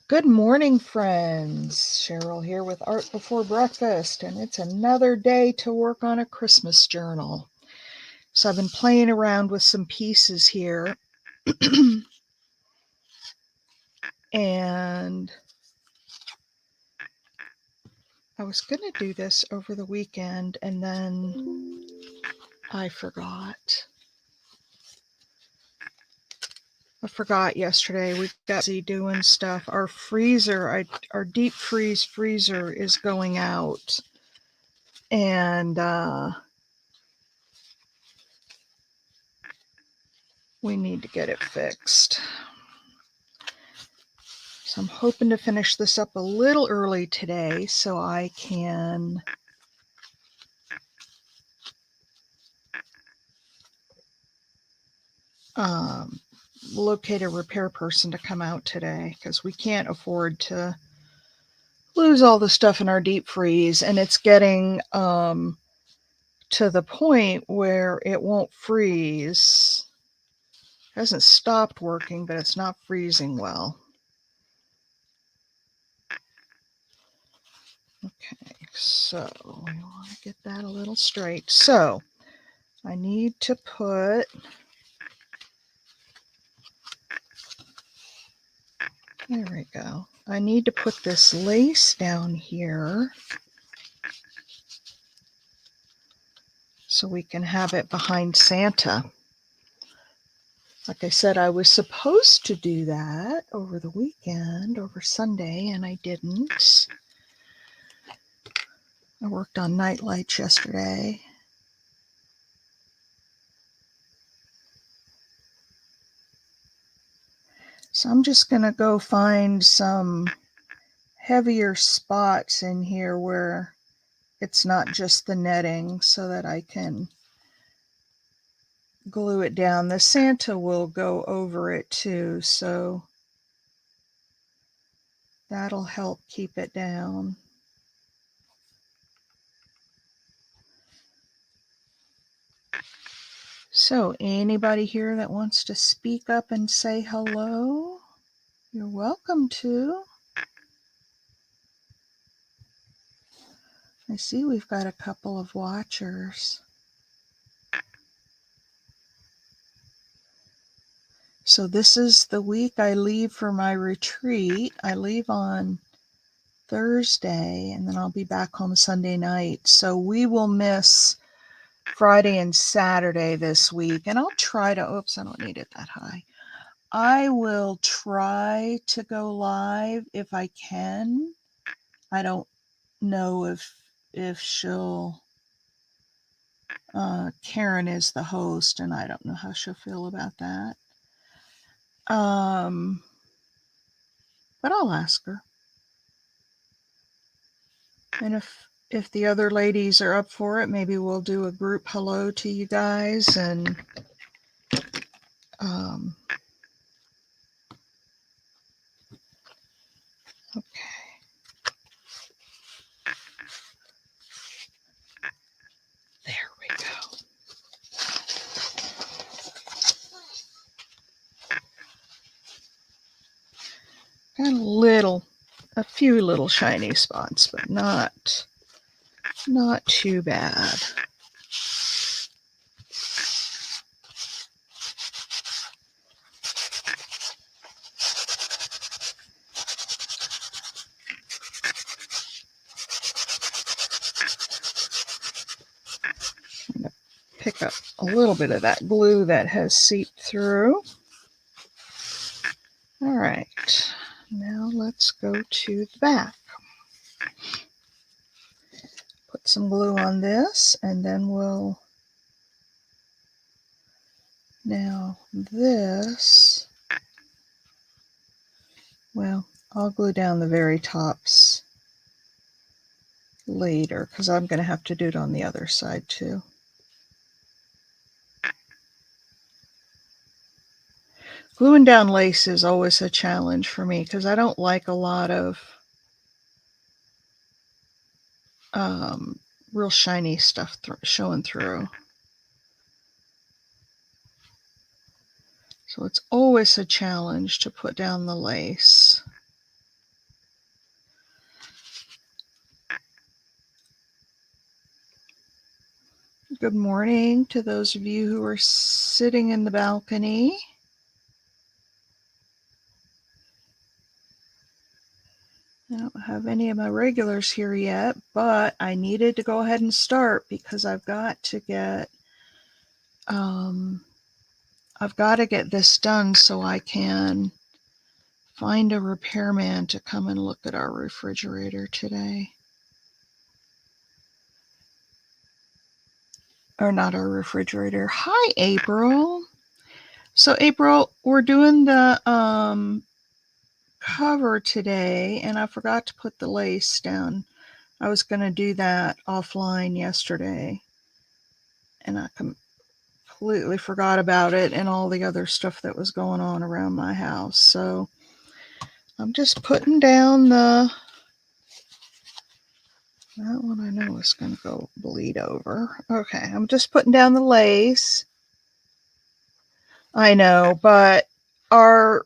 Good morning, friends. Cheryl here with Art Before Breakfast, and it's another day to work on a Christmas journal. So I've been playing around with some pieces here, and I was going to do this over the weekend, and then I forgot. Yesterday. We got busy doing stuff. Our deep freezer is going out, and we need to get it fixed. So I'm hoping to finish this up a little early today so I can locate a repair person to come out today, because we can't afford to lose all the stuff in our deep freeze, and it's getting to the point where it won't freeze. It hasn't stopped working, but it's not freezing well. Okay, so we want to get that a little straight. So I need to put, there we go. I need to put this lace down here so we can have it behind Santa. Like I said, I was supposed to do that over the weekend, over Sunday, and I didn't. I worked on night lights yesterday. So I'm just going to go find some heavier spots in here where it's not just the netting, so that I can glue it down. The Santa will go over it too, so that'll help keep it down. So anybody here that wants to speak up and say hello, you're welcome to. I see we've got a couple of watchers. So this is the week I leave for my retreat. I leave on Thursday, and then I'll be back home Sunday night. So we will miss Friday and Saturday this week. And I'll try to, oops, I don't need it that high. I will try to go live if I can. I don't know if she'll, Karen is the host, and I don't know how she'll feel about that. But I'll ask her. And if the other ladies are up for it, maybe we'll do a group hello to you guys, and okay. There we go. Got a few little shiny spots, but not too bad. I'm going to pick up a little bit of that glue that has seeped through. All right, now let's go to the back. Put some glue on this, and then we'll, now this, well, I'll glue down the very tops later, because I'm going to have to do it on the other side too. Gluing down lace is always a challenge for me, because I don't like a lot of real shiny stuff showing through. So it's always a challenge to put down the lace. Good morning to those of you who are sitting in the balcony. I don't have any of my regulars here yet, but I needed to go ahead and start because I've got to get this done so I can find a repairman to come and look at our refrigerator today. Or not our refrigerator. Hi, April. So April, we're doing the cover today, and I forgot to put the lace down. I was going to do that offline yesterday, and I completely forgot about it and all the other stuff that was going on around my house. So I'm just putting down that one I know is going to go bleed over. Okay, I'm just putting down the lace. I know, but our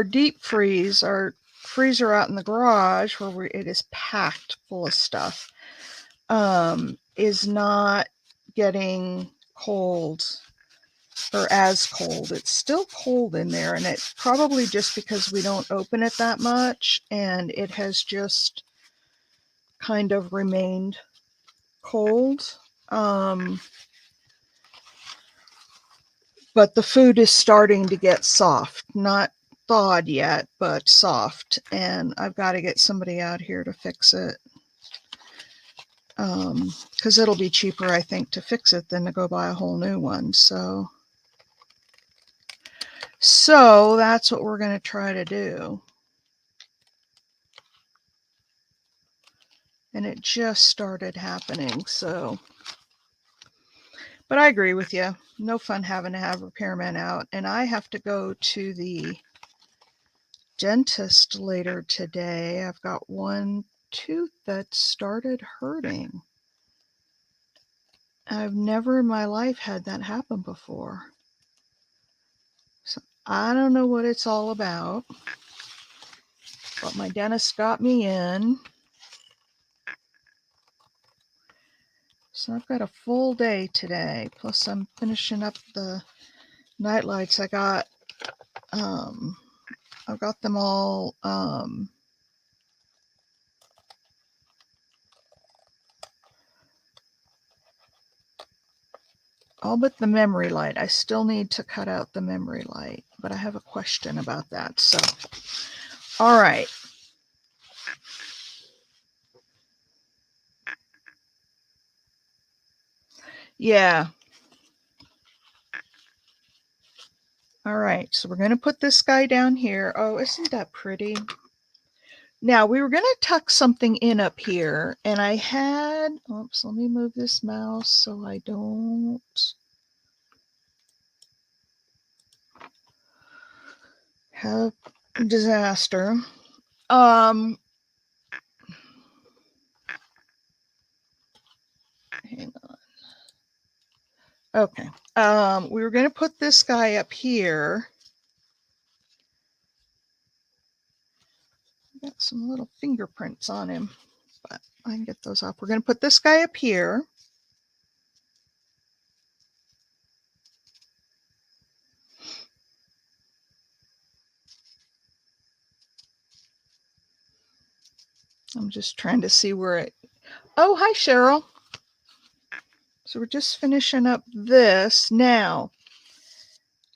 deep freeze, our freezer out in the garage where it is packed full of stuff, is not getting cold or as cold. It's still cold in there, and it's probably just because we don't open it that much, and it has just kind of remained cold. But the food is starting to get soft, not thawed yet, but soft, and I've got to get somebody out here to fix it. Because it'll be cheaper, I think, to fix it than to go buy a whole new one. So that's what we're going to try to do. And it just started happening, so. But I agree with you. No fun having to have repairmen out. And I have to go to the dentist later today. I've got one tooth that started hurting. I've never in my life had that happen before. So I don't know what it's all about. But my dentist got me in. So I've got a full day today. Plus I'm finishing up the night lights. I've got them all but the memory light. I still need to cut out the memory light, but I have a question about that. So, all right. Yeah. All right. So we're going to put this guy down here. Oh, isn't that pretty? Now we were going to tuck something in up here, and I had, oops, let me move this mouse so I don't have disaster. Hang on. Okay. We were going to put this guy up here. Got some little fingerprints on him, but I can get those off. We're going to put this guy up here. I'm just trying to see where it. Oh, hi, Cheryl. So we're just finishing up this. Now,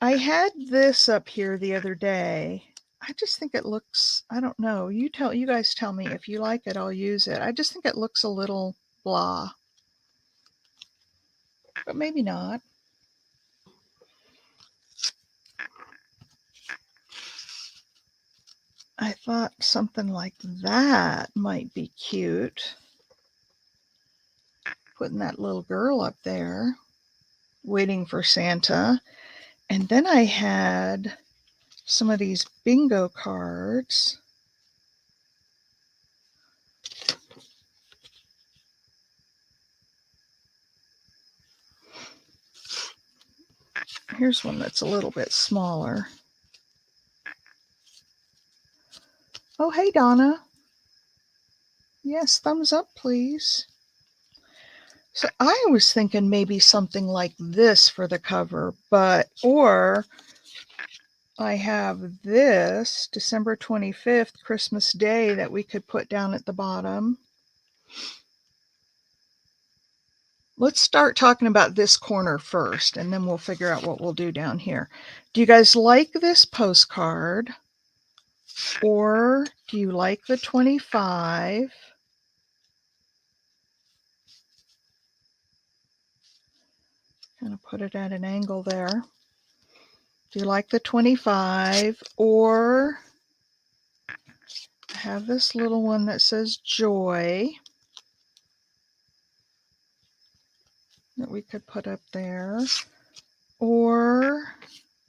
I had this up here the other day. I just think it looks, I don't know. You guys tell me. If you like it, I'll use it. I just think it looks a little blah. But maybe not. I thought something like that might be cute. Putting that little girl up there, waiting for Santa. And then I had some of these bingo cards. Here's one that's a little bit smaller. Oh, hey, Donna. Yes, thumbs up, please. So I was thinking maybe something like this for the cover, or I have this December 25th, Christmas Day, that we could put down at the bottom. Let's start talking about this corner first, and then we'll figure out what we'll do down here. Do you guys like this postcard? Or do you like the 25? Kind of put it at an angle there. Do you like the 25? Or I have this little one that says joy that we could put up there. Or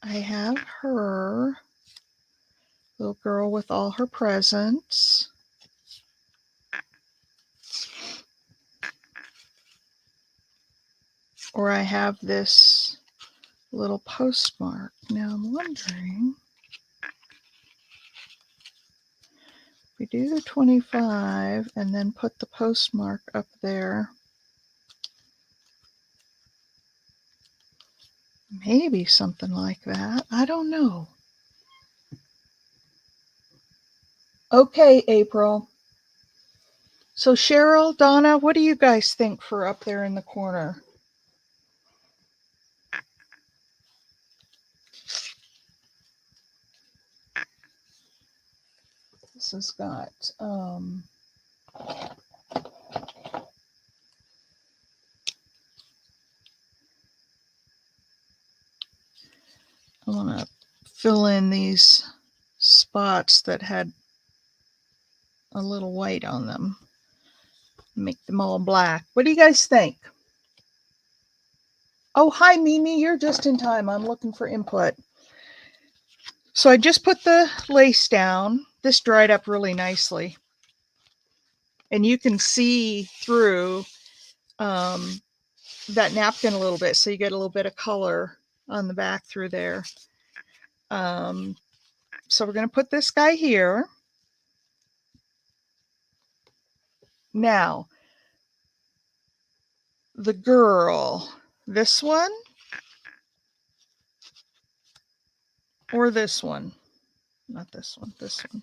I have her, little girl with all her presents. Or I have this little postmark. Now I'm wondering, if we do the 25 and then put the postmark up there, maybe something like that. I don't know. Okay, April. So Cheryl, Donna, what do you guys think for up there in the corner? This has got I want to fill in these spots that had a little white on them. Make them all black. What do you guys think? Oh, hi, Mimi. You're just in time. I'm looking for input. So I just put the lace down. This dried up really nicely. And you can see through that napkin a little bit, so you get a little bit of color on the back through there. So we're going to put this guy here. Now, the girl, this one or this one? Not this one, this one.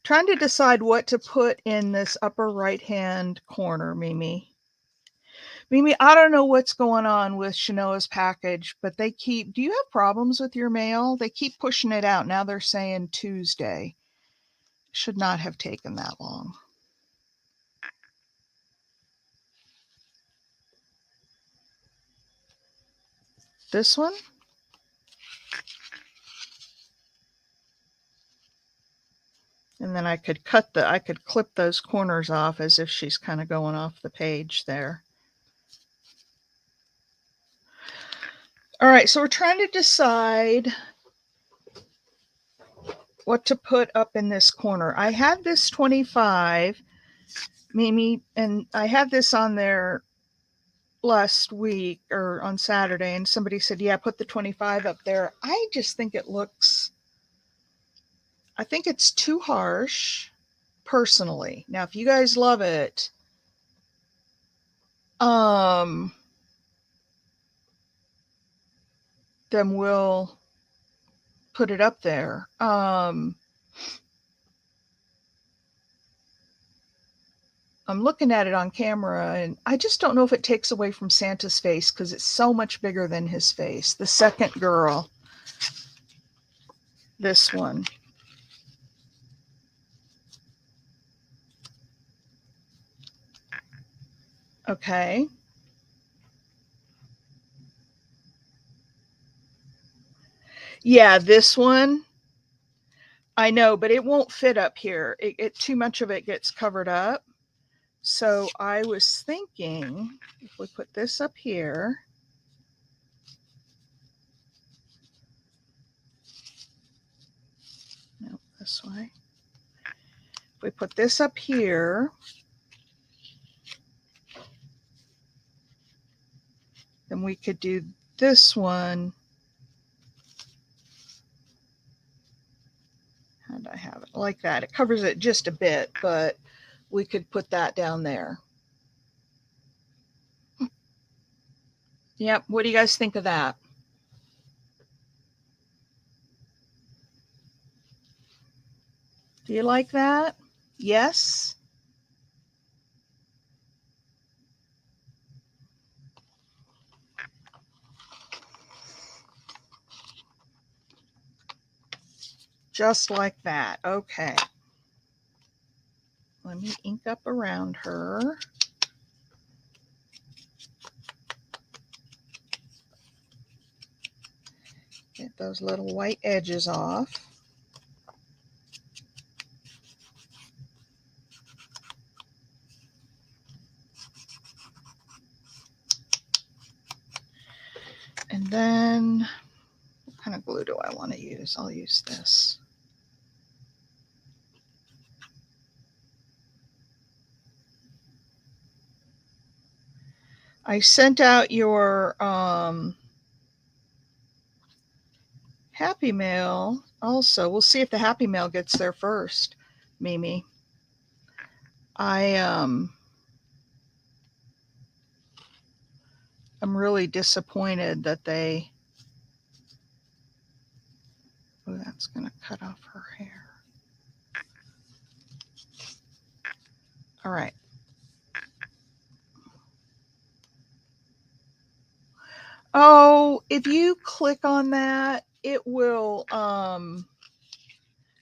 Trying to decide what to put in this upper right-hand corner, Mimi. Mimi, I don't know what's going on with Shanoa's package, but do you have problems with your mail? They keep pushing it out. Now they're saying Tuesday. Should not have taken that long. This one? And then I could clip those corners off as if she's kind of going off the page there. All right, so we're trying to decide what to put up in this corner. I have this 25, Mimi, and I had this on there last week or on Saturday, and somebody said, yeah, put the 25 up there. I just think I think it's too harsh, personally. Now, if you guys love it, then we'll put it up there. I'm looking at it on camera, and I just don't know if it takes away from Santa's face because it's so much bigger than his face. The second girl, this one. Okay. Yeah, this one. I know, but it won't fit up here. Too much of it gets covered up. So I was thinking if we put this up here. No, this way. If we put this up here, then we could do this one. How'd I have it? Like that. It covers it just a bit, but we could put that down there. Yep. What do you guys think of that? Do you like that? Yes? Just like that. Okay. Let me ink up around her. Get those little white edges off. And then, what kind of glue do I want to use? I'll use this. I sent out your Happy Mail also. We'll see if the Happy Mail gets there first, Mimi. I'm really disappointed that they. Oh, that's going to cut off her hair. All right. Oh, if you click on that, it will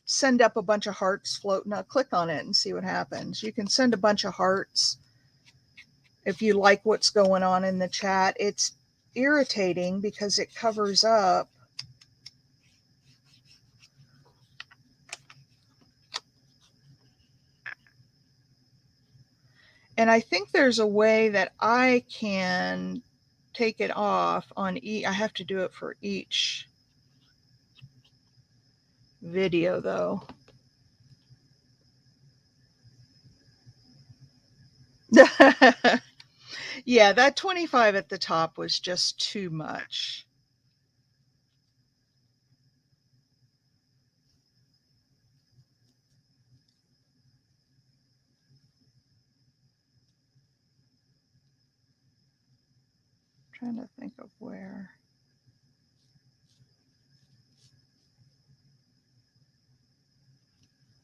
send up a bunch of hearts floating. Now click on it and see what happens. You can send a bunch of hearts if you like what's going on in the chat. It's irritating because it covers up. And I think there's a way that I can take it off on I have to do it for each video though. Yeah, that 25 at the top was just too much. I'm trying to think of where.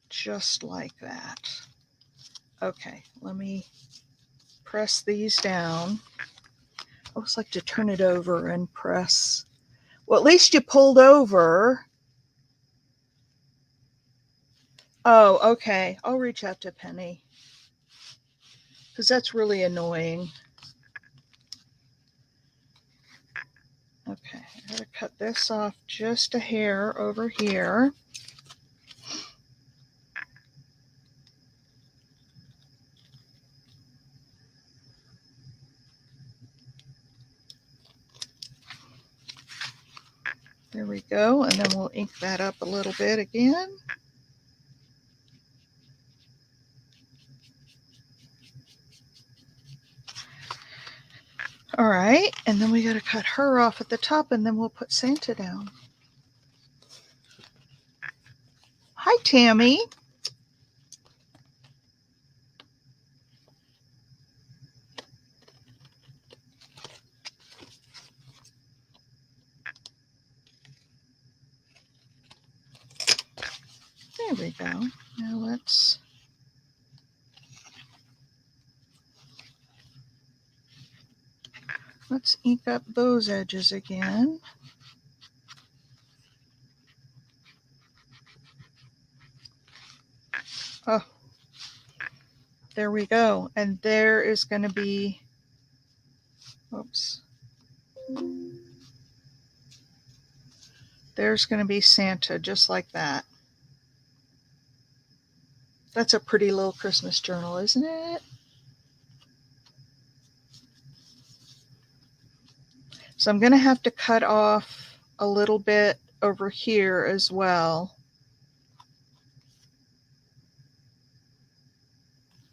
Just like that. Okay, let me press these down. I always like to turn it over and press. Well, at least you pulled over. Oh, okay. I'll reach out to Penny because that's really annoying. Okay, I gotta cut this off just a hair over here. There we go, and then we'll ink that up a little bit again. All right, and then we got to cut her off at the top, and then we'll put Santa down. Hi, Tammy. There we go. Now let's ink up those edges again. Oh, there we go. And there is going to be, oops. There's going to be Santa just like that. That's a pretty little Christmas journal, isn't it? So I'm going to have to cut off a little bit over here as well.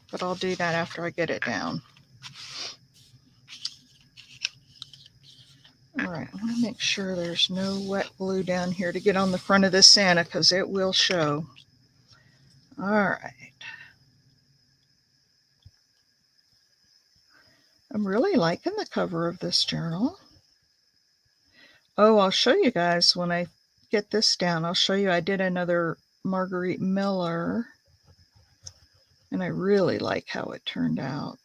But I'll do that after I get it down. All right, I want to make sure there's no wet glue down here to get on the front of this Santa because it will show. All right. I'm really liking the cover of this journal. Oh, I'll show you guys when I get this down. I'll show you I did another Marguerite Miller, and I really like how it turned out.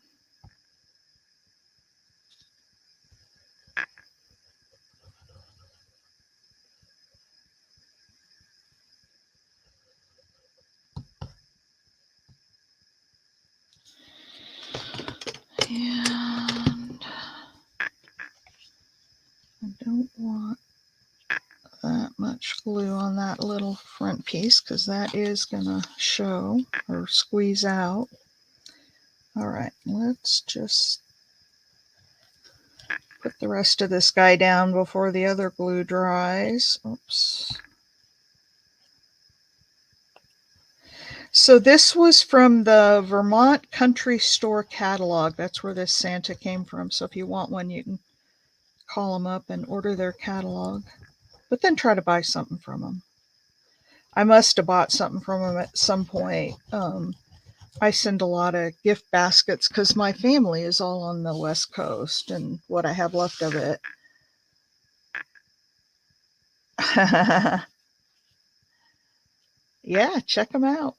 And I don't want that much glue on that little front piece because that is going to show or squeeze out. All right, let's just put the rest of this guy down before the other glue dries. Oops. So this was from the Vermont Country Store catalog. That's where this Santa came from. So if you want one, you can call them up and order their catalog, but then try to buy something from them. I must have bought something from them at some point. I send a lot of gift baskets because my family is all on the West Coast and what I have left of it. Yeah, check them out.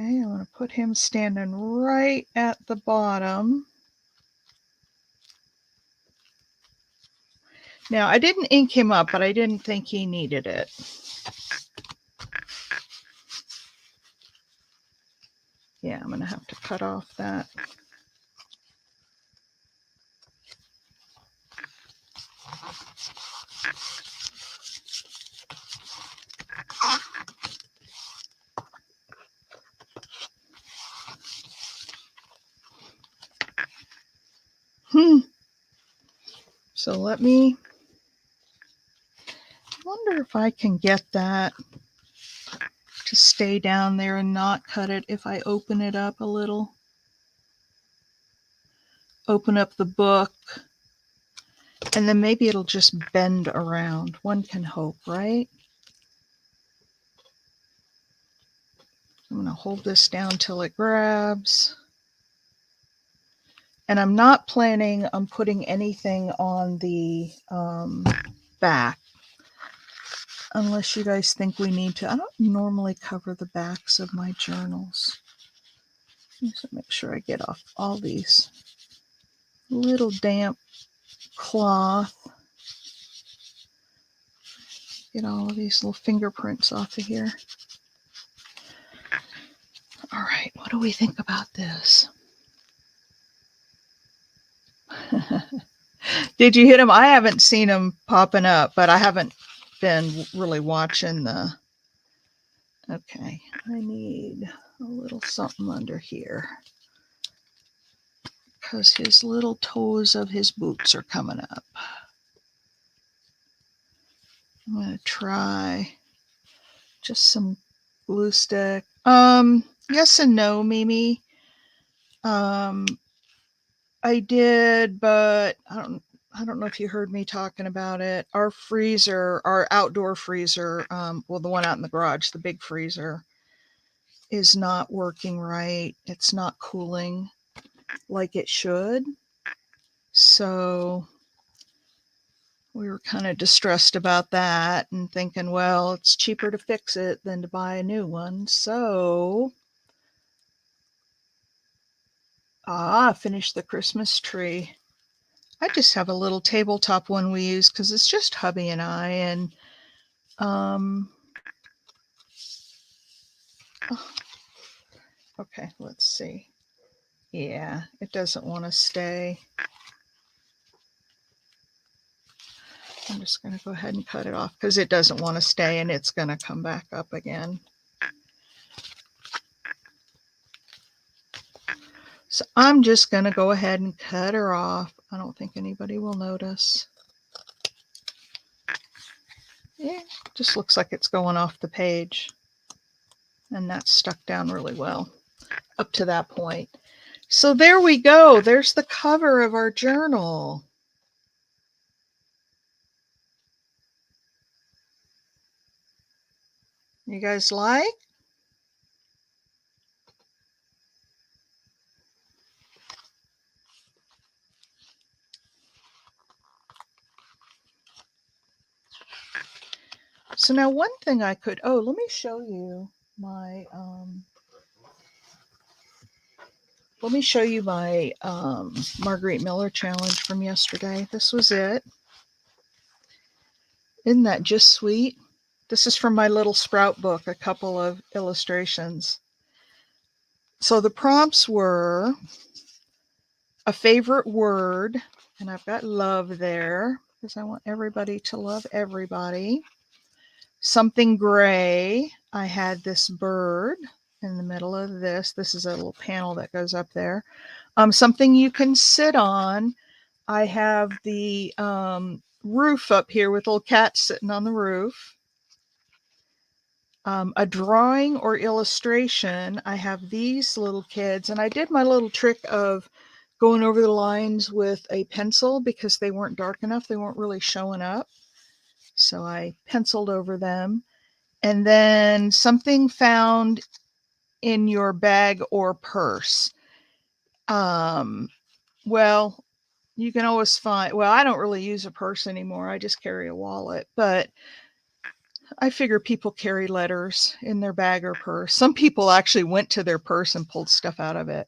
Okay, I'm going to put him standing right at the bottom. Now, I didn't ink him up, but I didn't think he needed it. Yeah, I'm going to have to cut off that. So let me, I wonder if I can get that to stay down there and not cut it if I open it up a little. Open up the book, and then maybe it'll just bend around. One can hope, right? I'm going to hold this down till it grabs. And I'm not planning on putting anything on the back unless you guys think we need to. I don't normally cover the backs of my journals. Just make sure I get off all these little damp cloth. Get all of these little fingerprints off of here. All right, what do we think about this? Did you hit him? I haven't seen him popping up, but I haven't been really watching the... Okay, I need a little something under here because his little toes of his boots are coming up. I'm going to try just some glue stick. Yes and no, Mimi. I did, but I don't know if you heard me talking about it. Our freezer, our outdoor freezer, well, the one out in the garage, the big freezer, is not working right. It's not cooling like it should. So we were kind of distressed about that and thinking, well, it's cheaper to fix it than to buy a new one. So, finished the Christmas tree. I just have a little tabletop one we use because it's just hubby and I. And okay, let's see. Yeah, it doesn't want to stay. I'm just going to go ahead and cut it off because it doesn't want to stay and it's going to come back up again. So I'm just going to go ahead and cut her off. I don't think anybody will notice. Yeah, just looks like it's going off the page. And that's stuck down really well up to that point. So there we go. There's the cover of our journal. You guys like? So now one thing I could, oh, let me show you my, Marguerite Miller challenge from yesterday. This was it. Isn't that just sweet? This is from my little sprout book, a couple of illustrations. So the prompts were a favorite word, and I've got love there because I want everybody to love everybody. Something gray. I had this bird in the middle of this. This is a little panel that goes up there. Something you can sit on. I have the roof up here with little cats sitting on the roof. A drawing or illustration. I have these little kids, and I did my little trick of going over the lines with a pencil because they weren't dark enough. They weren't really showing up. So I penciled over them. And then something found in your bag or purse. Well, you can always find, well, I don't really use a purse anymore. I just carry a wallet, but I figure people carry letters in their bag or purse. Some people actually went to their purse and pulled stuff out of it.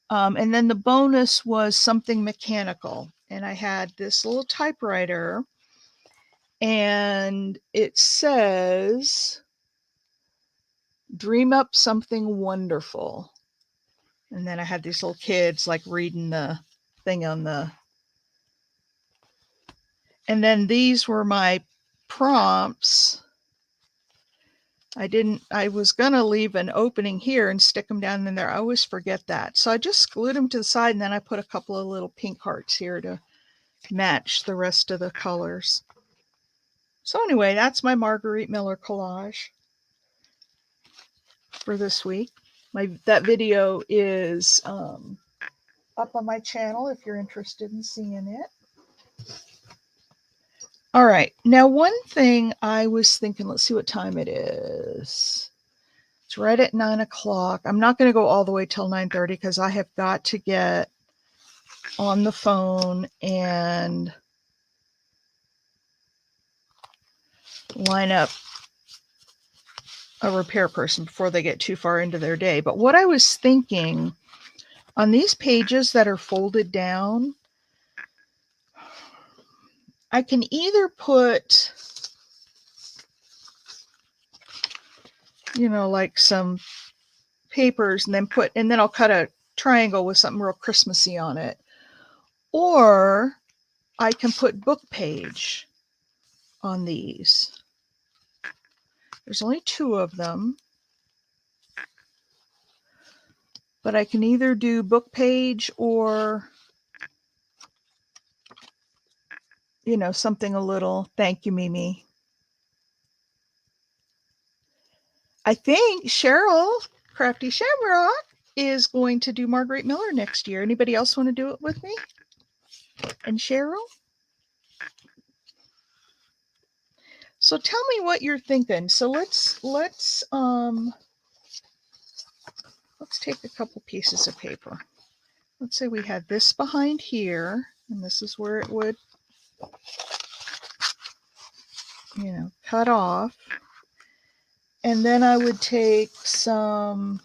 And then the bonus was something mechanical. And I had this little typewriter, and it says, dream up something wonderful. And then I had these little kids like reading the thing on the, and then these were my prompts. I was going to leave an opening here and stick them down in there. I always forget that. So I just glued them to the side, and then I put a couple of little pink hearts here to match the rest of the colors. So anyway, that's my Marguerite Miller collage for this week. That video is up on my channel if you're interested in seeing it. All right. Now, one thing I was thinking, let's see what time it is. It's right at 9 o'clock. I'm not going to go all the way till 9:30 because I have got to get on the phone and line up a repair person before they get too far into their day. But what I was thinking, on these pages that are folded down, I can either put, like some papers and then I'll cut a triangle with something real Christmassy on it. Or I can put book page on these. There's only 2 of them. But I can either do book page or, something a little, thank you, Mimi. I think Cheryl, Crafty Shamrock, is going to do Marguerite Miller next year. Anybody else want to do it with me? And Cheryl? So tell me what you're thinking. So let's take a couple pieces of paper. Let's say we had this behind here, and this is where it would, cut off. And then I would take some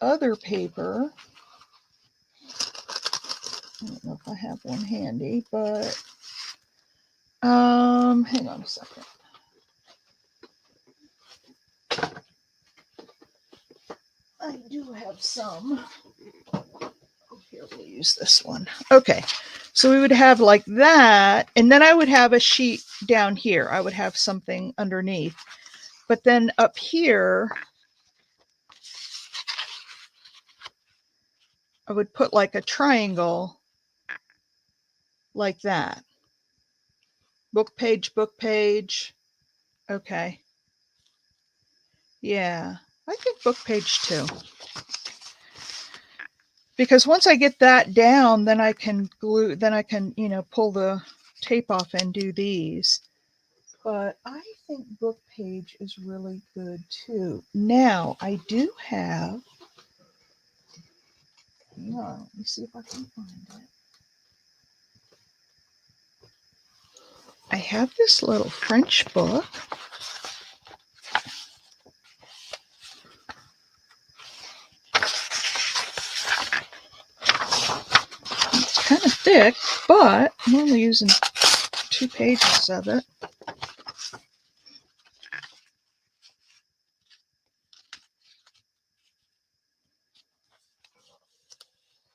other paper. I don't know if I have one handy, but hang on a second. I do have some. Here, we'll use this one. Okay, so we would have like that, and then I would have a sheet down here. I would have something underneath. But then up here, I would put like a triangle like that. Book page, book page. Okay. Yeah, I think book page too. Because once I get that down, then I can glue, pull the tape off and do these. But I think book page is really good too. Now, I do have, hang on, let me see if I can find it. I have this little French book. It's kind of thick, but I'm only using 2 pages of it.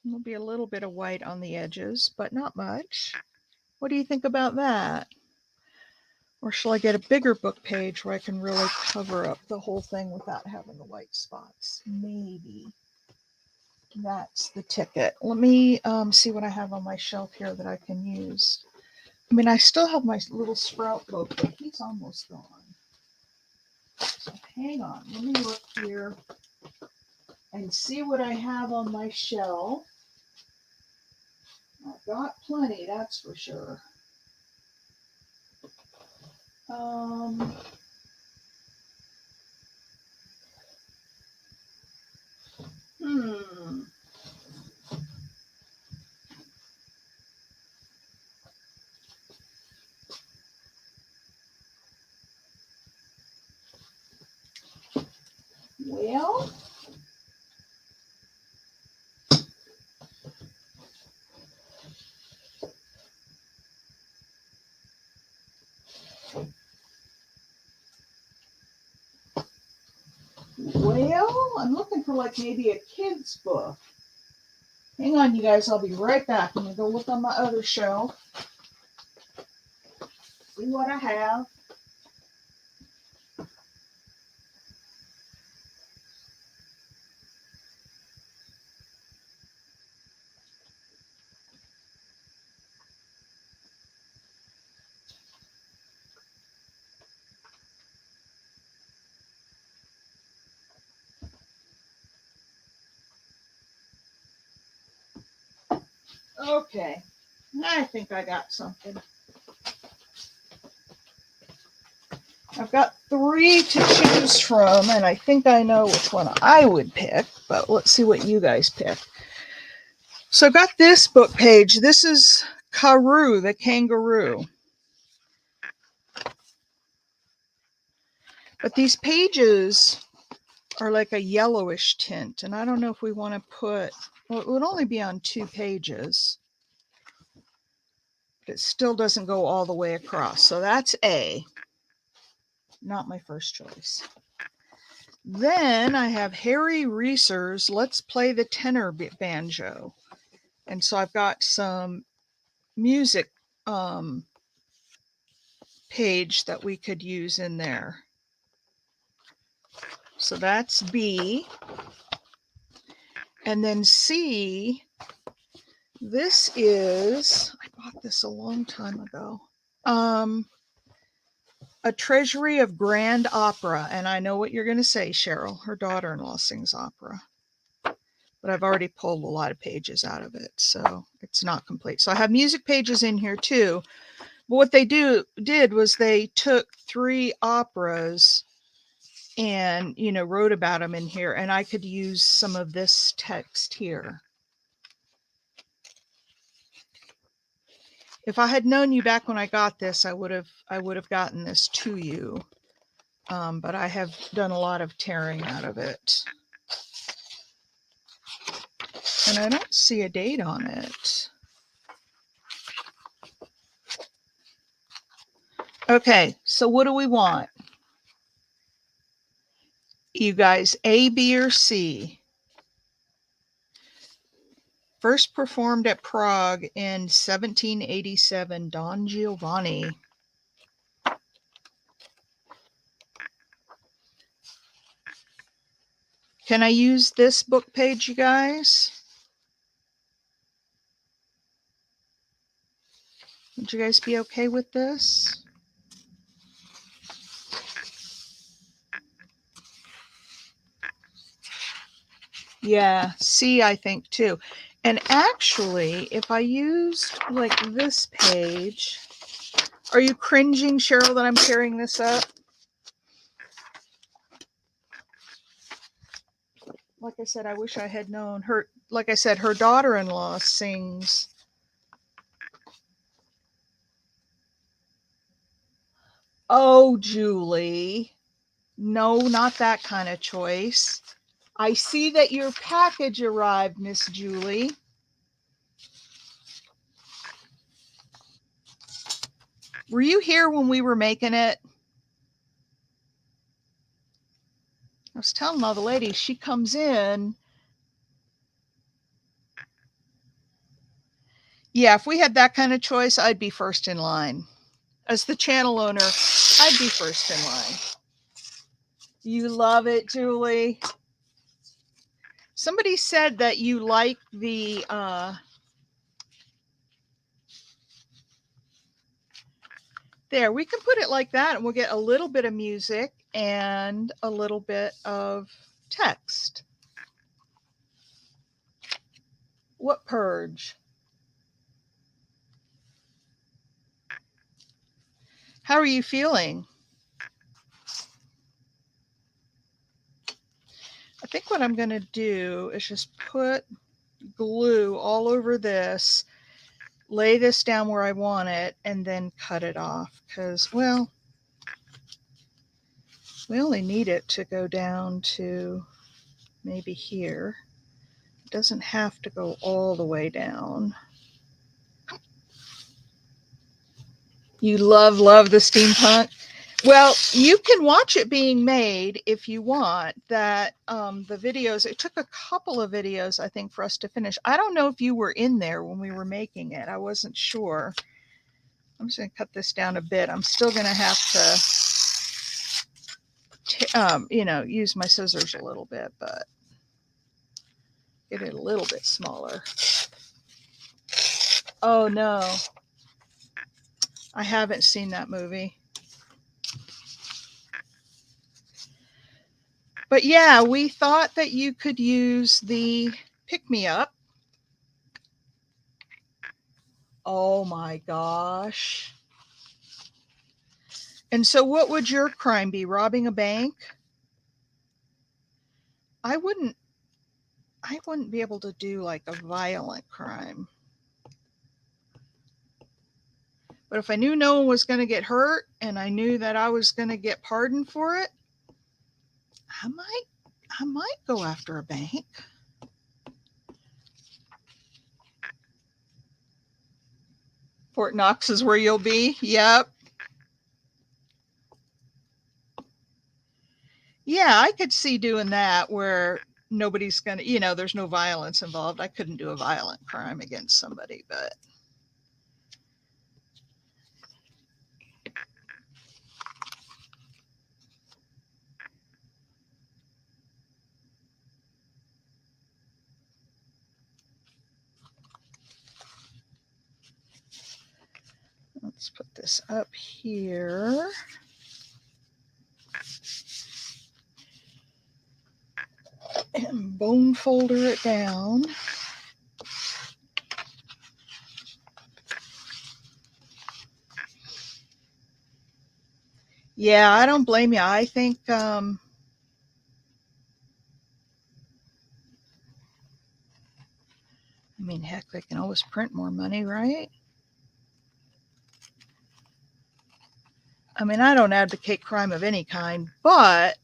There'll be a little bit of white on the edges, but not much. What do you think about that? Or shall I get a bigger book page where I can really cover up the whole thing without having the white spots? Maybe that's the ticket. Let me see what I have on my shelf here that I can use. I mean, I still have my little Sprout book, but he's almost gone. So hang on, let me look here and see what I have on my shelf. I've got plenty, that's for sure. Well, I'm looking for like maybe a kid's book. Hang on, you guys, I'll be right back. I'm going to go look on my other shelf. See what I have. Okay, I think I got something. I've got 3 to choose from, and I think I know which one I would pick, but let's see what you guys pick. So I've got this book page. This is Karoo, the kangaroo. But these pages are like a yellowish tint, and I don't know if we want to put, well, it would only be on 2 pages. But it still doesn't go all the way across. So that's A. Not my first choice. Then I have Harry Reeser's Let's Play the Tenor Banjo. And so I've got some music page that we could use in there. So that's B. And then C, this is, I bought this a long time ago. A Treasury of Grand Opera. And I know what you're going to say, Cheryl. Her daughter-in-law sings opera. But I've already pulled a lot of pages out of it, so it's not complete. So I have music pages in here too. But what they did was they took 3 operas and, you know, wrote about them in here, and I could use some of this text here. If I had known you back when I got this, I would have gotten this to you. But I have done a lot of tearing out of it. And I don't see a date on it. Okay, so what do we want? You guys, A, B, or C? First performed at Prague in 1787, Don Giovanni. Can I use this book page, you guys? Would you guys be okay with this? Yeah, C, I think too. And actually, if I used like this page, are you cringing, Cheryl, that I'm tearing this up? Like I said, I wish I had known her. Like I said, her daughter-in-law sings. Oh, Julie. No, not that kind of choice. I see that your package arrived, Miss Julie. Were you here when we were making it? I was telling all the ladies, she comes in. Yeah, if we had that kind of choice, I'd be first in line. As the channel owner, I'd be first in line. You love it, Julie. Somebody said that you like the there, we can put it like that and we'll get a little bit of music and a little bit of text. What purge? How are you feeling? I think what I'm going to do is just put glue all over this, lay this down where I want it, and then cut it off because, well, we only need it to go down to maybe here. It doesn't have to go all the way down. You love the steampunk. Well, you can watch it being made if you want. That the videos, it took a couple of videos, I think, for us to finish. I don't know if you were in there when we were making it. I wasn't sure. I'm just going to cut this down a bit. I'm still going to have to, use my scissors a little bit, but get it a little bit smaller. Oh, no. I haven't seen that movie. But yeah, we thought that you could use the pick-me-up. Oh my gosh. And so what would your crime be? Robbing a bank? I wouldn't be able to do like a violent crime. But if I knew no one was going to get hurt and I knew that I was going to get pardoned for it, I might go after a bank. Fort Knox is where you'll be. Yep. Yeah, I could see doing that where nobody's going to, there's no violence involved. I couldn't do a violent crime against somebody, but let's put this up here. And bone folder it down. Yeah, I don't blame you. I think I mean, heck, they can always print more money, right? I mean, I don't advocate crime of any kind, but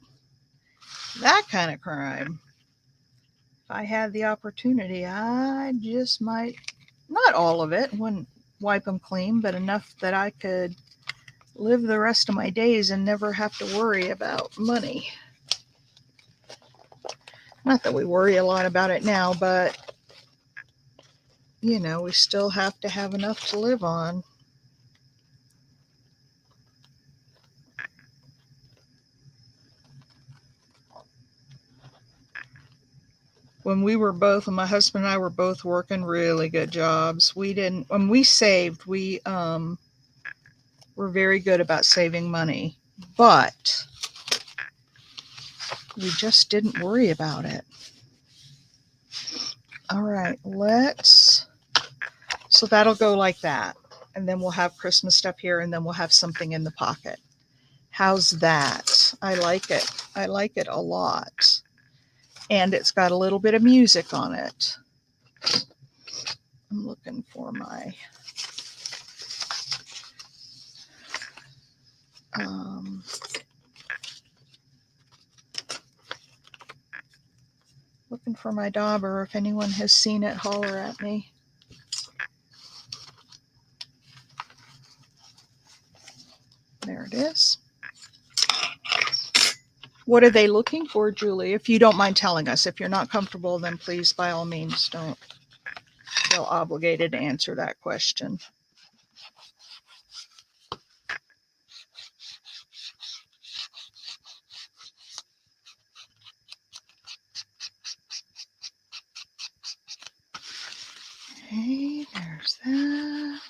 that kind of crime, if I had the opportunity, I just might, not all of it, wouldn't wipe them clean, but enough that I could live the rest of my days and never have to worry about money. Not that we worry a lot about it now, but, we still have to have enough to live on. When my husband and I were both working really good jobs, when we saved, we were very good about saving money, but we just didn't worry about it. All right, so that'll go like that. And then we'll have Christmas stuff here, and then we'll have something in the pocket. How's that? I like it. I like it a lot. And it's got a little bit of music on it. I'm looking for my... Looking for my dauber. If anyone has seen it, holler at me. There it is. What are they looking for, Julie? If you don't mind telling us. If you're not comfortable, then please, by all means, don't feel obligated to answer that question. Okay, there's that.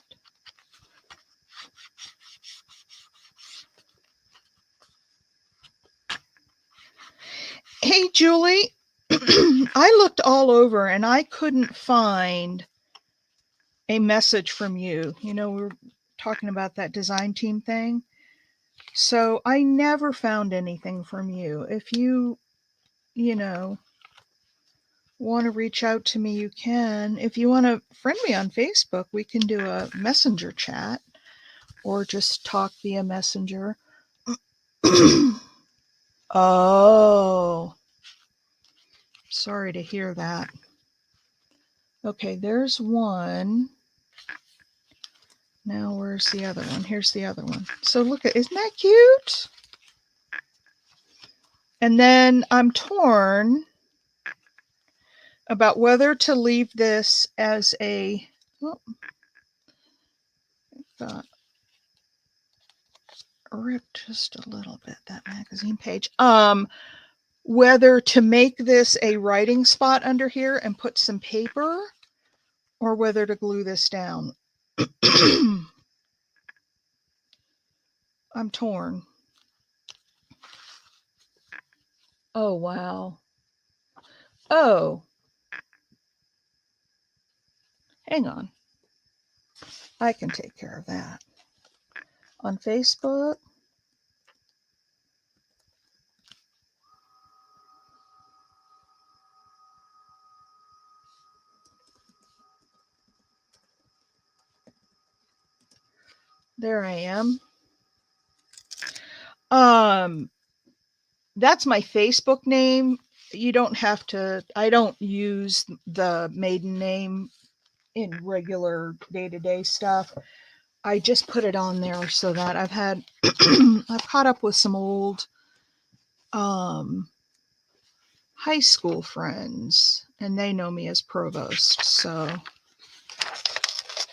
Hey, Julie, I looked all over and I couldn't find a message from you. You know, we were talking about that design team thing. So I never found anything from you. If you know, want to reach out to me, you can. If you want to friend me on Facebook, we can do a messenger chat or just talk via messenger. Oh, sorry to hear that. Okay, there's one. Now where's the other one? Here's the other one. So look at, isn't that cute? And then I'm torn about whether to leave this as a, oh, got ripped just a little bit, that magazine page. Whether to make this a writing spot under here and put some paper, or whether to glue this down. I'm torn. Oh, wow. Oh, hang on. I can take care of that. On Facebook. There I am. That's my Facebook name. You don't have to, I don't use the maiden name in regular day-to-day stuff. I just put it on there so that I've had I've caught up with some old high school friends and they know me as Provost. So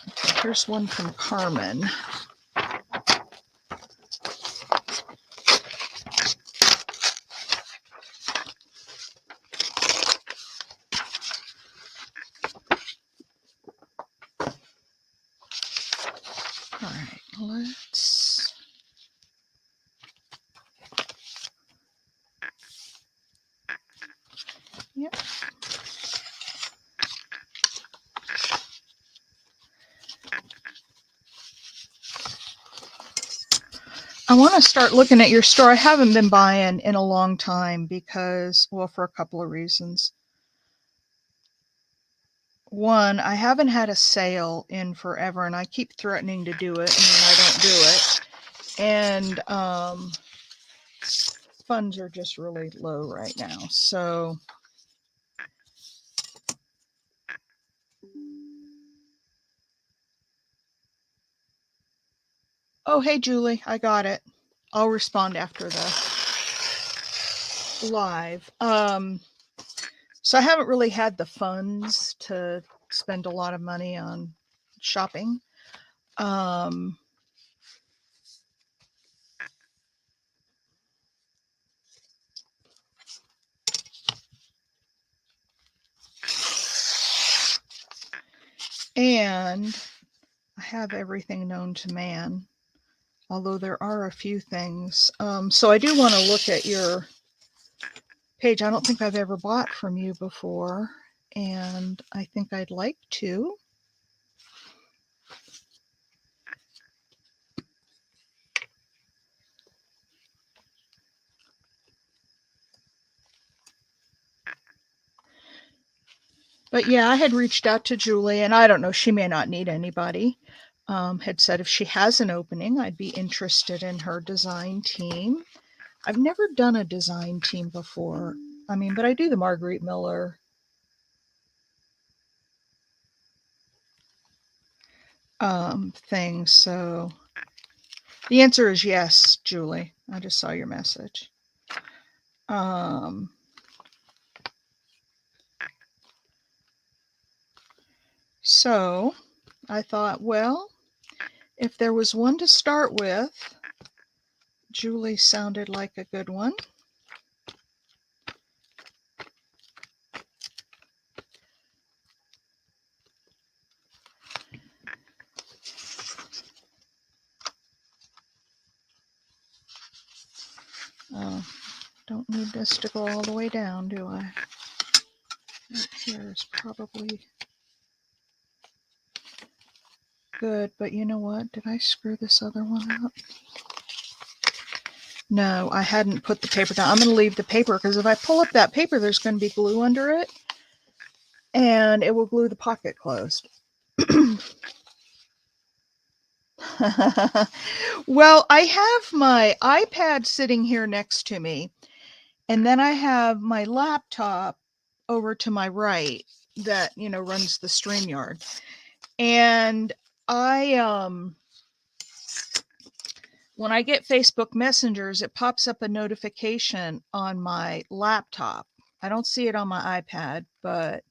okay, here's one from Carmen. All right, let's yep. I want to start looking at your store. I haven't been buying in a long time because, well, for a couple of reasons. One, I haven't had a sale in forever and I keep threatening to do it and then I don't do it. And funds are just really low right now. So oh, hey, Julie, I got it. I'll respond after the live. So I haven't really had the funds to spend a lot of money on shopping. And I have everything known to man, although there are a few things. So I do want to look at your page. I don't think I've ever bought from you before, and I think I'd like to. But yeah, I had reached out to Julie, and I don't know, she may not need anybody. had said if she has an opening, I'd be interested in her design team. I've never done a design team before. I mean, but I do the Marguerite Miller thing. So the answer is yes, Julie. I just saw your message. So I thought, well, if there was one to start with, Julie sounded like a good one. Oh, don't need this to go all the way down, do I? Right here is probably good, but you know what? Did I screw this other one up? No, I hadn't put the paper down. I'm going to leave the paper because if I pull up that paper, there's going to be glue under it and it will glue the pocket closed. Well, I have my iPad sitting here next to me, and then I have my laptop over to my right that, you know, runs the StreamYard. And when I get Facebook Messengers, it pops up a notification on my laptop. I don't see it on my iPad, but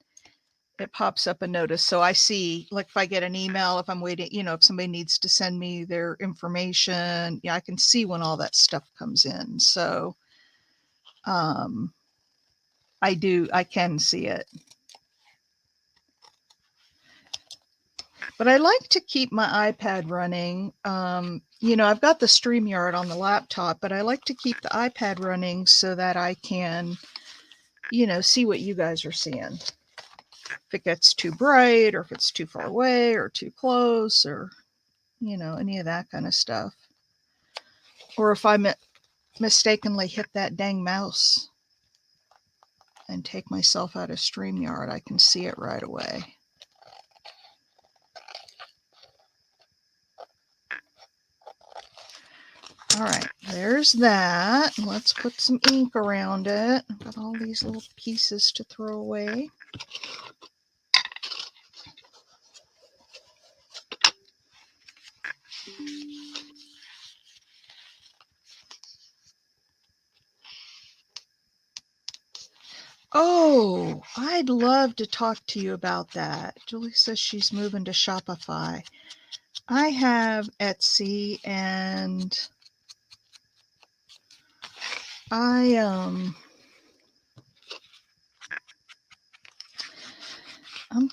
it pops up a notice. So I see, like, if I get an email, if I'm waiting, you know, if somebody needs to send me their information, yeah, I can see when all that stuff comes in. So I can see it. But I like to keep my iPad running. You know, I've got the StreamYard on the laptop, but I like to keep the iPad running so that I can, you know, see what you guys are seeing. If it gets too bright or if it's too far away or too close or, you know, any of that kind of stuff. Or if I mistakenly hit that dang mouse and take myself out of StreamYard, I can see it right away. All right, there's that. Let's put some ink around it. I've got all these little pieces to throw away. Oh, I'd love to talk to you about that. Julie says she's moving to Shopify. I have Etsy and I'm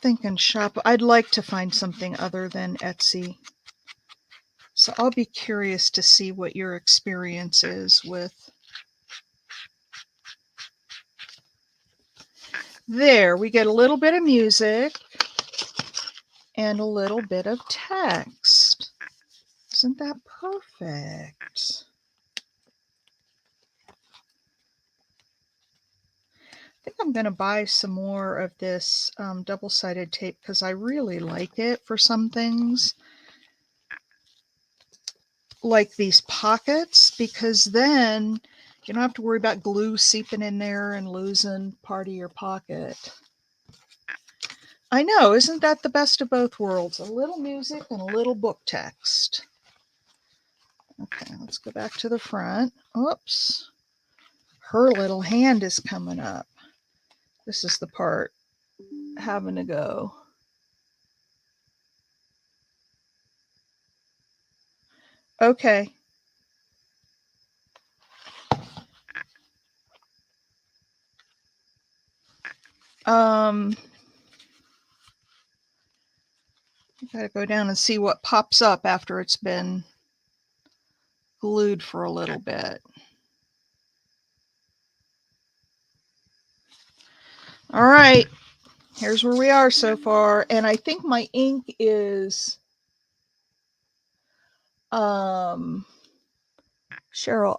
thinking shop. I'd like to find something other than Etsy. So I'll be curious to see what your experience is with. There, we get a little bit of music and a little bit of text. Isn't that perfect? I think I'm going to buy some more of this double-sided tape because I really like it for some things. Like these pockets, because then you don't have to worry about glue seeping in there and losing part of your pocket. I know, isn't that the best of both worlds? A little music and a little book text. Okay, let's go back to the front. Oops. Her little hand is coming up. This is the part having to go. Okay. I gotta go down and see what pops up after it's been glued for a little bit. All right, here's where we are so far. And I think my ink is, Cheryl,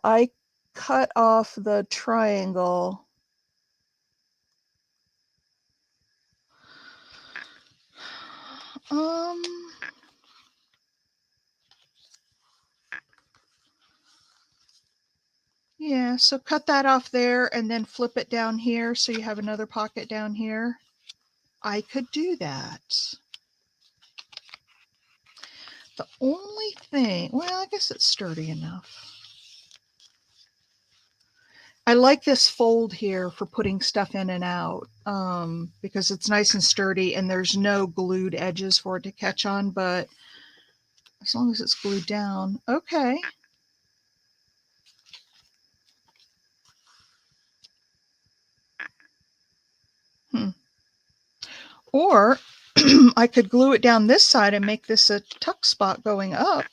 I cut off the triangle. Yeah, so cut that off there and then flip it down here so you have another pocket down here. I could do that. The only thing, well, I guess it's sturdy enough. I like this fold here for putting stuff in and out because it's nice and sturdy and there's no glued edges for it to catch on, but as long as it's glued down, okay. Or I could glue it down this side and make this a tuck spot going up.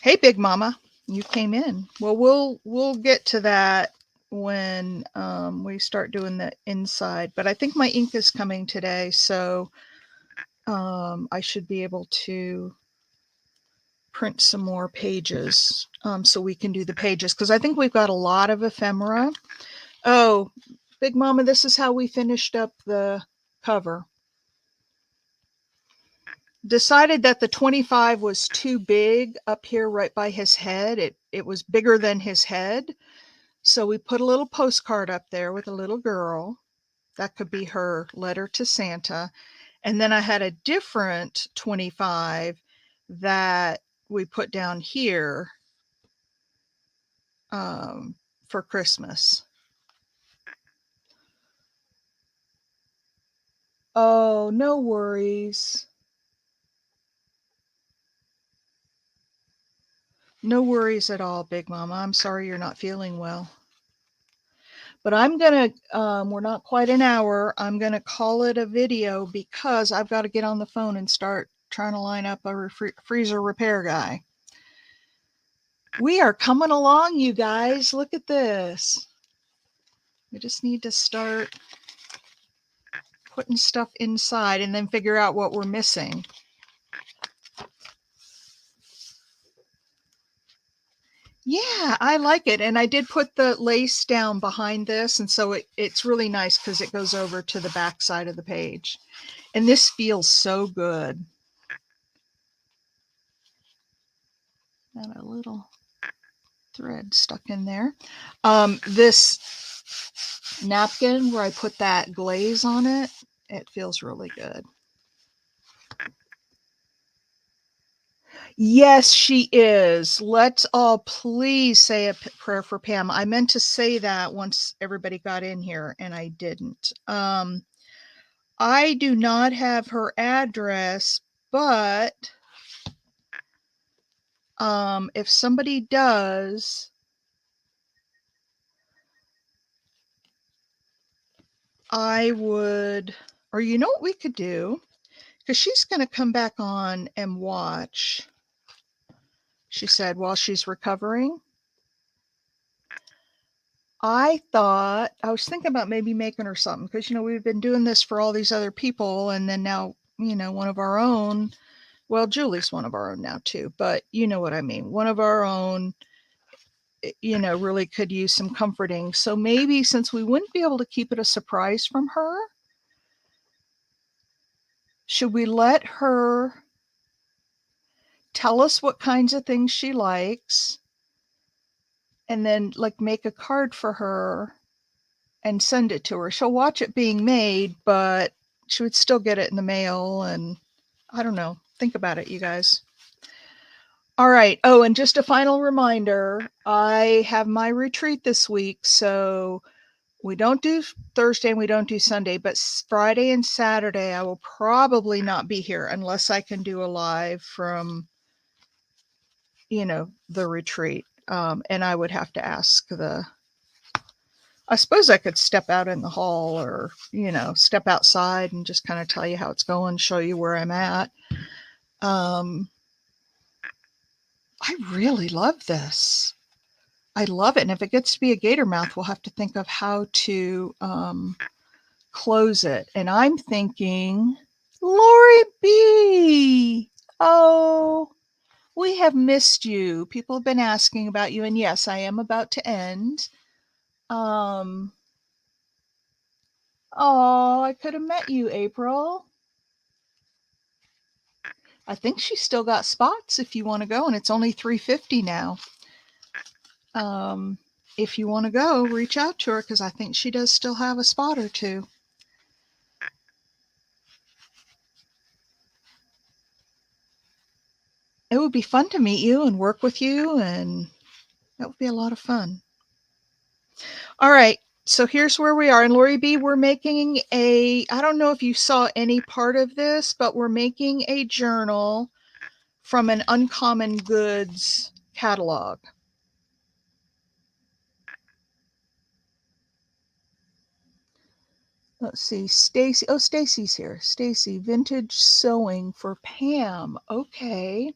Hey, Big Mama, you came in. Well, we'll get to that when we start doing the inside. But I think my ink is coming today, so I should be able to print some more pages so we can do the pages because I think we've got a lot of ephemera. Oh, Big Mama, this is how we finished up the cover. Decided that the 25 was too big up here right by his head. It was bigger than his head. So we put a little postcard up there with a little girl. That could be her letter to Santa. And then I had a different 25 that we put down here for Christmas. Oh, no worries. No worries at all, Big Mama. I'm sorry you're not feeling well. But I'm going to, we're not quite an hour. I'm going to call it a video because I've got to get on the phone and start trying to line up a freezer repair guy. We are coming along, you guys. Look at this. We just need to start putting stuff inside and then figure out what we're missing. Yeah, I like it. And I did put the lace down behind this. And so it's really nice because it goes over to the back side of the page. And this feels so good. Got a little thread stuck in there. This napkin where I put that glaze on it, it feels really good. Yes, she is. Let's all please say a prayer for Pam. I meant to say that once everybody got in here and I didn't. I do not have her address, but if somebody does, I would, or you know what we could do? Because she's going to come back on and watch, she said, while she's recovering. I thought, I was thinking about maybe making her something because, you know, we've been doing this for all these other people. And then now, you know, one of our own, well, Julie's one of our own now too, but you know what I mean? One of our own, you know, really could use some comforting. So maybe since we wouldn't be able to keep it a surprise from her, should we let her tell us what kinds of things she likes and then like make a card for her and send it to her? She'll watch it being made, but she would still get it in the mail. And I don't know. Think about it, you guys. All right. Oh, and just a final reminder, I have my retreat this week. So we don't do Thursday and we don't do Sunday, but Friday and Saturday, I will probably not be here unless I can do a live from, you know, the retreat. And I would have to ask I suppose I could step out in the hall or, you know, step outside and just kind of tell you how it's going, show you where I'm at. I really love this. I love it. And if it gets to be a gator mouth, we'll have to think of how to close it. And I'm thinking, Lori B. Oh, we have missed you. People have been asking about you. And yes, I am about to end. Oh, I could have met you, April. I think she's still got spots if you want to go, and it's only $3.50 now. If you want to go, reach out to her because I think she does still have a spot or two. It would be fun to meet you and work with you, and that would be a lot of fun. All right. So here's where we are. And Lori B, we're making I don't know if you saw any part of this, but we're making a journal from an Uncommon Goods catalog. Let's see, Stacy. Oh, Stacy's here. Stacy, vintage sewing for Pam. Okay.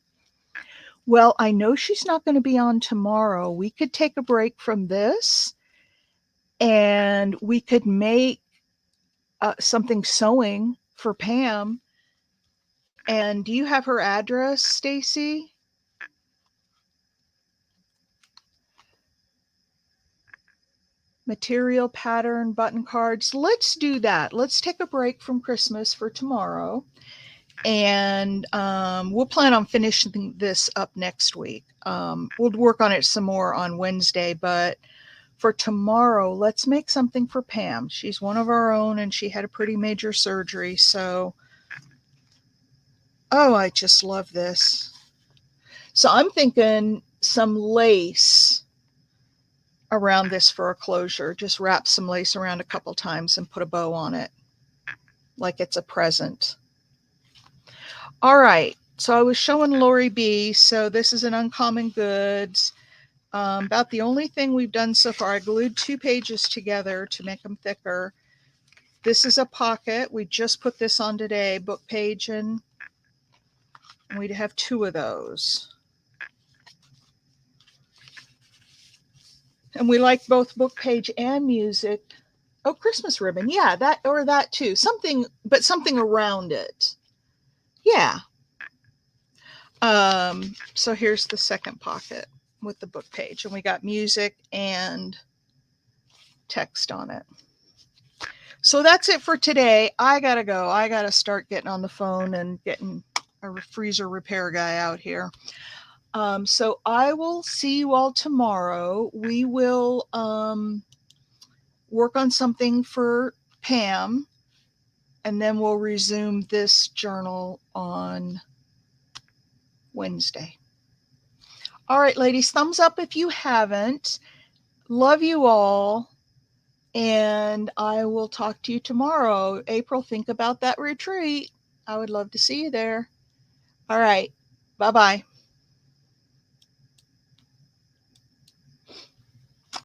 Well, I know she's not going to be on tomorrow. We could take a break from this and we could make something sewing for Pam. And do you have her address, Stacy? Material, pattern, button cards. Let's do that. Let's take a break from Christmas for tomorrow. And we'll plan on finishing this up next week. We'll work on it some more on Wednesday, but for tomorrow, let's make something for Pam. She's one of our own and she had a pretty major surgery. So, oh, I just love this. So I'm thinking some lace around this for a closure. Just wrap some lace around a couple times and put a bow on it like it's a present. All right. So I was showing Lori B. So this is an Uncommon Goods. About the only thing we've done so far. I glued 2 pages together to make them thicker. This is a pocket. We just put this on today, book page, and we'd have 2 of those. And we like both book page and music. Oh, Christmas ribbon. Yeah, that or that too. Something, but something around it. Yeah. So here's the second pocket with the book page, and we got music and text on it. So that's it for today. I gotta go. I gotta start getting on the phone and getting a freezer repair guy out here. So I will see you all tomorrow. We will work on something for Pam, and then we'll resume this journal on Wednesday. All right, ladies, thumbs up if you haven't. Love you all. And I will talk to you tomorrow. April, think about that retreat. I would love to see you there. All right. Bye-bye.